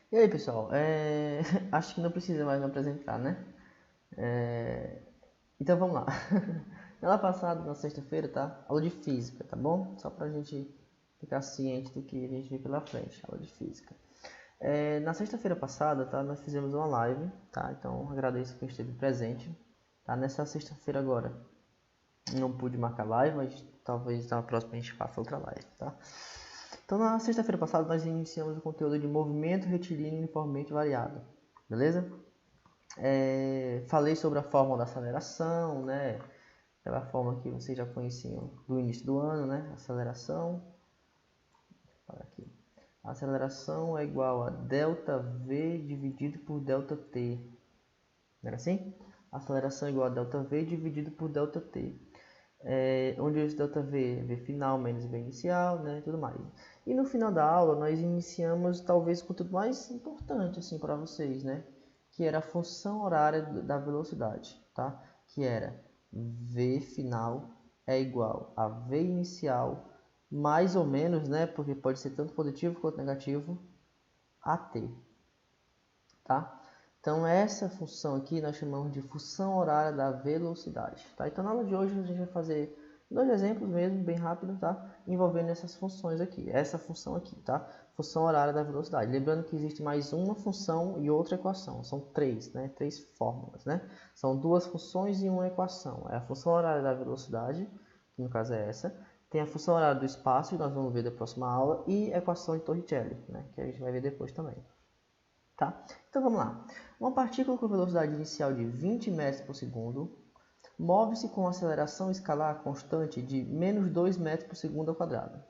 E aí, pessoal? Acho que não precisa mais me apresentar, né? Então vamos lá. Ela passada, na sexta-feira, tá? Aula de física, tá bom? Só pra gente ficar ciente do que a gente vê pela frente. Aula de física. Na sexta-feira passada, tá? Nós fizemos uma live, tá? Então agradeço quem esteve presente. Tá? Nessa sexta-feira agora, não pude marcar live, mas talvez na próxima a gente faça outra live, tá? Então, na sexta-feira passada, nós iniciamos o conteúdo de movimento retilíneo uniformemente variado, beleza? Falei sobre a fórmula da aceleração, né? Aquela fórmula que vocês já conheciam do início do ano, né? Aceleração, aqui. A aceleração é igual a ΔV dividido por ΔT. Não era assim? A aceleração é igual a ΔV dividido por ΔT. Onde esse ΔV é V final menos V inicial, né, e tudo mais. E no final da aula nós iniciamos talvez o conteúdo mais importante assim para vocês, né, que era a função horária da velocidade, tá? Que era V final é igual a V inicial mais ou menos, né, porque pode ser tanto positivo quanto negativo, AT, tá? Então essa função aqui nós chamamos de função horária da velocidade, tá? Então na aula de hoje a gente vai fazer dois exemplos mesmo, bem rápido, tá? Envolvendo essas funções aqui, essa função aqui, tá? Função horária da velocidade. Lembrando que existe mais uma função e outra equação, são três, né? Três fórmulas, né? São duas funções e uma equação. É a função horária da velocidade, que no caso é essa. Tem a função horária do espaço, que nós vamos ver na próxima aula, e a equação de Torricelli, né? Que a gente vai ver depois também. Tá? Então vamos lá. Uma partícula com velocidade inicial de 20 metros por segundo move-se com aceleração escalar constante de menos 2 metros por segundo ao quadrado.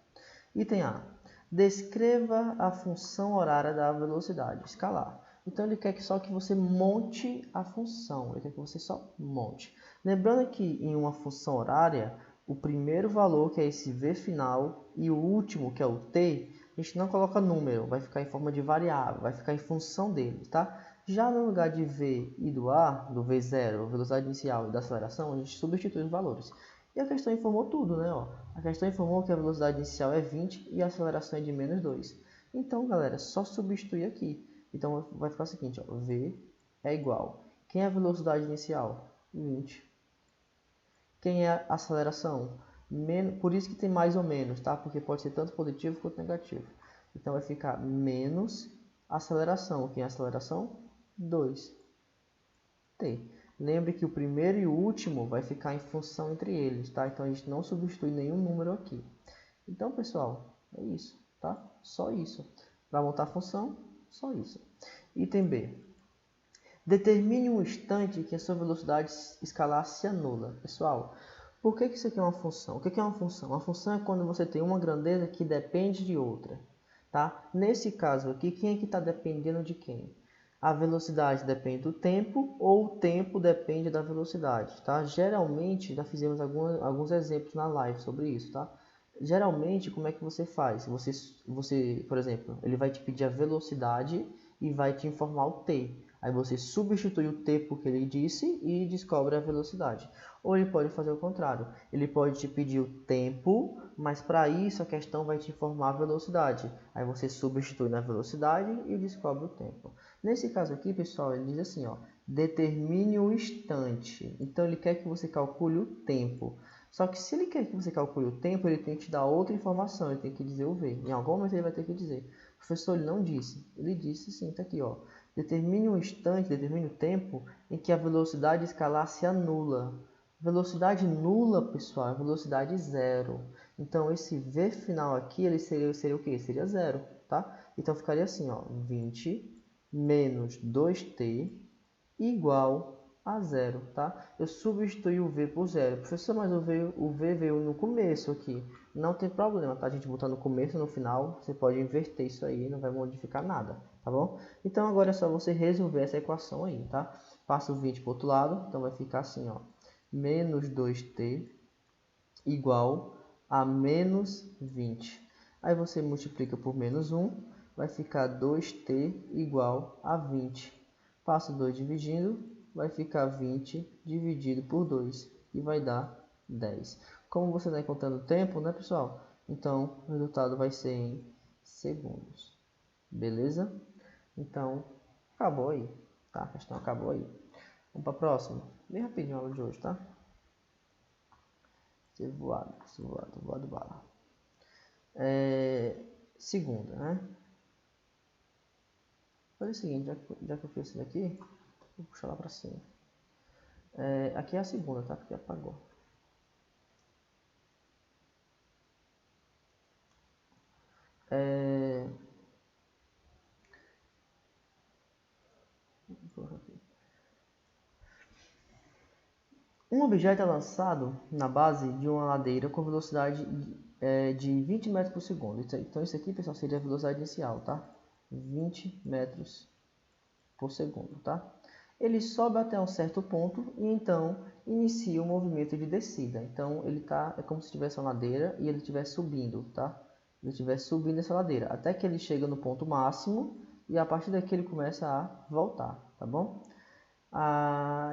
Item A. Descreva a função horária da velocidade escalar. Então ele quer que só que você monte a função, ele quer que você só monte. Lembrando que em uma função horária, o primeiro valor, que é esse V final, e o último, que é o T, a gente não coloca número, vai ficar em forma de variável, vai ficar em função dele, tá? Já no lugar de V e do A, do V0, velocidade inicial e da aceleração, a gente substitui os valores. E a questão informou tudo, né? Ó, a questão informou que a velocidade inicial é 20 e a aceleração é de menos 2. Então, galera, só substituir aqui. Então, vai ficar o seguinte, ó, V é igual. Quem é a velocidade inicial? 20. Quem é a aceleração? Por isso que tem mais ou menos, tá? Porque pode ser tanto positivo quanto negativo. Então, vai ficar menos aceleração. Quem é a aceleração? 2. T. Lembre que o primeiro e o último vai ficar em função entre eles, tá? Então a gente não substitui nenhum número aqui. Então, pessoal, é isso, tá? Só isso. Para montar a função, só isso. Item B. Determine um instante que a sua velocidade escalar se anula. Pessoal, por que isso aqui é uma função? O que é uma função? Uma função é quando você tem uma grandeza que depende de outra, tá? Nesse caso aqui, quem é que está dependendo de quem? A velocidade depende do tempo ou o tempo depende da velocidade, tá? Geralmente, já fizemos alguns exemplos na live sobre isso, tá? Geralmente, como é que você faz? Você, por exemplo, ele vai te pedir a velocidade e vai te informar o t. Aí você substitui o tempo que ele disse e descobre a velocidade. Ou ele pode fazer o contrário. Ele pode te pedir o tempo, mas para isso a questão vai te informar a velocidade. Aí você substitui na velocidade e descobre o tempo. Nesse caso aqui, pessoal, ele diz assim, ó, determine o instante. Então ele quer que você calcule o tempo. Só que se ele quer que você calcule o tempo, ele tem que te dar outra informação, ele tem que dizer o V. Em algum momento ele vai ter que dizer. O professor ele não disse. Ele disse sim, tá aqui, ó. Determine um instante, determine o tempo em que a velocidade escalar se anula. Velocidade nula, pessoal, é velocidade zero. Então esse V final aqui, ele seria o quê? Seria zero, tá? Então ficaria assim, ó, 20 menos 2t igual a zero, tá? Eu substituí o V por zero. Professor, mas o V veio no começo aqui. Não tem problema, tá? A gente botar no começo e no final, você pode inverter isso aí, não vai modificar nada, tá bom? Então agora é só você resolver essa equação aí, tá? Passa o 20 para o outro lado, então vai ficar assim, ó. Menos 2t igual a menos 20. Aí você multiplica por menos 1, vai ficar 2t igual a 20. Passa 2 dividindo, vai ficar 20 dividido por 2 e vai dar 10. Como você está encontrando o tempo, né, pessoal? Então, o resultado vai ser em segundos. Beleza? Então, acabou aí, tá? A questão acabou aí. Vamos para a próxima. Bem rapidinho a aula de hoje, tá? Ser voado bala. Segunda, né? Vou fazer o seguinte, já que eu fiz isso daqui, vou puxar lá para cima. Aqui é a segunda, tá? Porque apagou. Um objeto é lançado na base de uma ladeira com velocidade de 20 metros por segundo. Então isso aqui, pessoal, seria a velocidade inicial, tá? 20 metros por segundo, tá? Ele sobe até um certo ponto e então inicia o movimento de descida. Então ele é como se tivesse uma ladeira e ele estivesse subindo, tá? Ele estivesse subindo essa ladeira até que ele chega no ponto máximo e a partir daqui ele começa a voltar, tá bom?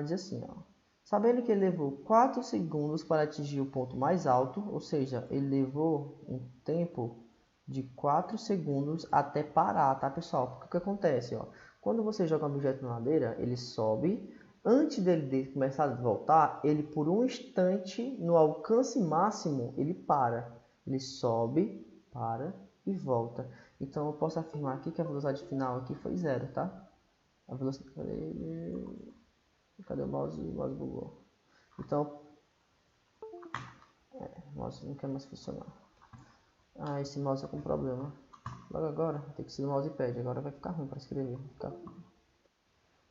Diz assim, ó. Sabendo que ele levou 4 segundos para atingir o ponto mais alto, ou seja, ele levou um tempo de 4 segundos até parar, tá, pessoal? Porque o que acontece, ó? Quando você joga um objeto na ladeira, ele sobe. Antes dele começar a voltar, ele por um instante, no alcance máximo, ele para. Ele sobe, para e volta. Então, eu posso afirmar aqui que a velocidade final aqui foi 0, tá? A velocidade... Cadê o mouse? O mouse bugou. Então, o mouse não quer mais funcionar. Esse mouse tá com problema. Logo agora, tem que ser do mousepad. Agora vai ficar ruim para escrever.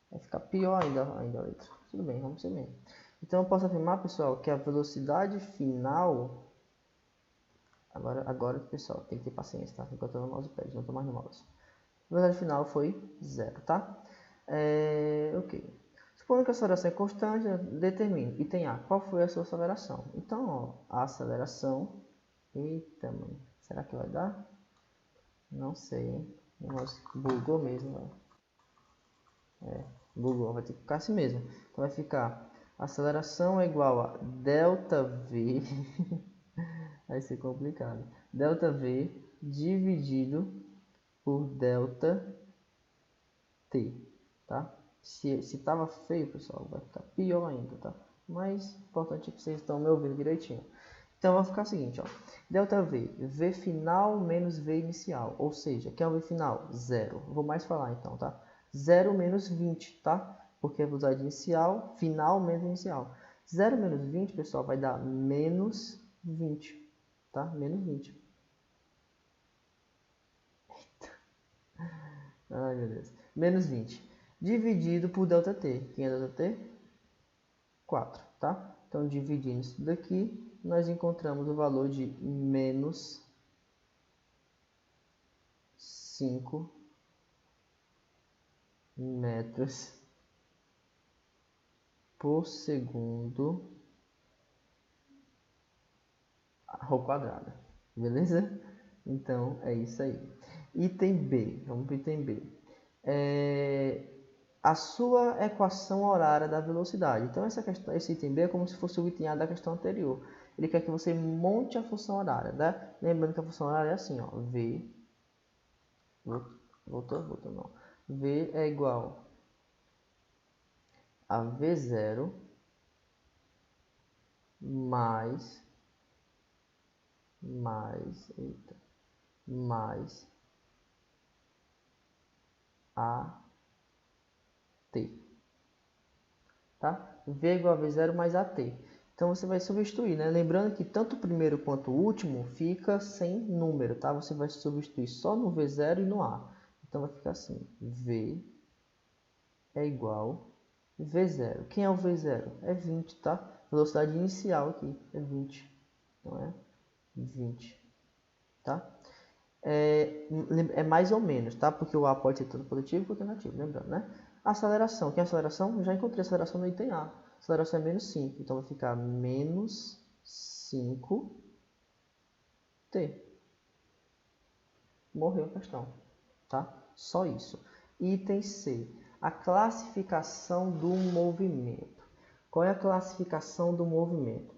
Vai ficar pior ainda a letra. Tudo bem, vamos ser mesmo. Então, eu posso afirmar, pessoal, que a velocidade final... Agora, pessoal, tem que ter paciência, tá? Enquanto eu tô no mousepad, não tô mais no mouse. A velocidade final foi 0, tá? Ok. Supondo que a aceleração é constante, determine. Item A. Qual foi a sua aceleração? Então, ó, a aceleração... Eita, mano. Será que vai dar? Não sei, hein? O negócio bugou mesmo, velho. Bugou. Vai ter que ficar assim mesmo. Então, vai ficar... Aceleração é igual a delta V... Vai ser complicado. Delta V dividido por delta T, tá? Se tava feio, pessoal, vai ficar pior ainda, tá? Mas o importante é que vocês estão me ouvindo direitinho. Então vai ficar o seguinte, ó. Delta V, V final menos V inicial. Ou seja, que é o V final? 0. Vou mais falar então, tá? 0 menos 20, tá? Porque é a velocidade inicial, final menos inicial. 0 menos 20, pessoal, vai dar menos 20, tá? Menos 20. Eita. Ai, meu Deus. Menos 20. Dividido por ΔT. Quem é ΔT? 4, tá? Então, dividindo isso daqui, nós encontramos o valor de menos 5 metros por segundo ao quadrado. Beleza? Então, é isso aí. Item B. Vamos para o item B. A sua equação horária da velocidade. Então, esse item B é como se fosse o item A da questão anterior. Ele quer que você monte a função horária, né? Lembrando que a função horária é assim, ó. V... Voltou não. V é igual a V0 mais a T, tá? V é igual a V0 mais AT. Então você vai substituir, né? Lembrando que tanto o primeiro quanto o último fica sem número, tá? Você vai substituir só no V0 e no A. Então vai ficar assim, V é igual a V0. Quem é o V0? É 20, tá? Velocidade inicial aqui é 20, não é? 20, tá? É mais ou menos, tá? Porque o A pode ser tanto positivo quanto negativo, lembrando, né? Aceleração. Que é a aceleração? Já encontrei a aceleração no item A. A aceleração é menos 5. Então vai ficar menos 5t. Morreu a questão, tá? Só isso. Item C. A classificação do movimento. Qual é a classificação do movimento?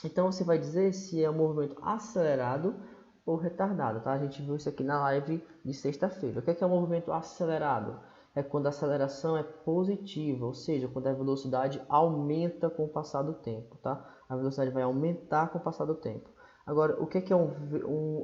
Então você vai dizer se é um movimento acelerado ou retardado, tá? A gente viu isso aqui na live de sexta-feira. O que é um movimento acelerado? É quando a aceleração é positiva, ou seja, quando a velocidade aumenta com o passar do tempo, tá? A velocidade vai aumentar com o passar do tempo. Agora, o que é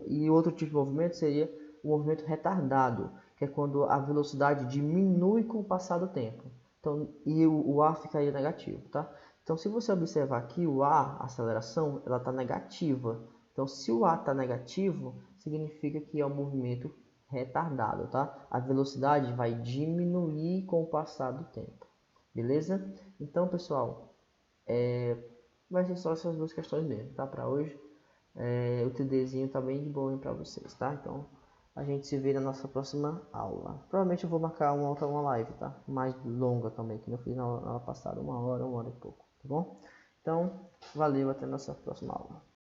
e outro tipo de movimento seria o movimento retardado, que é quando a velocidade diminui com o passar do tempo. Então, e o A ficaria negativo, tá? Então, se você observar aqui, o A, a aceleração, ela está negativa. Então, se o A está negativo, significa que é um movimento retardado, tá? A velocidade vai diminuir com o passar do tempo, beleza? Então, pessoal, vai ser só essas duas questões mesmo, tá? Para hoje, o TDzinho tá bem de boa para vocês, tá? Então, a gente se vê na nossa próxima aula. Provavelmente eu vou marcar uma live, tá? Mais longa também, que eu fiz na aula passada, uma hora e pouco, tá bom? Então, valeu, até a nossa próxima aula.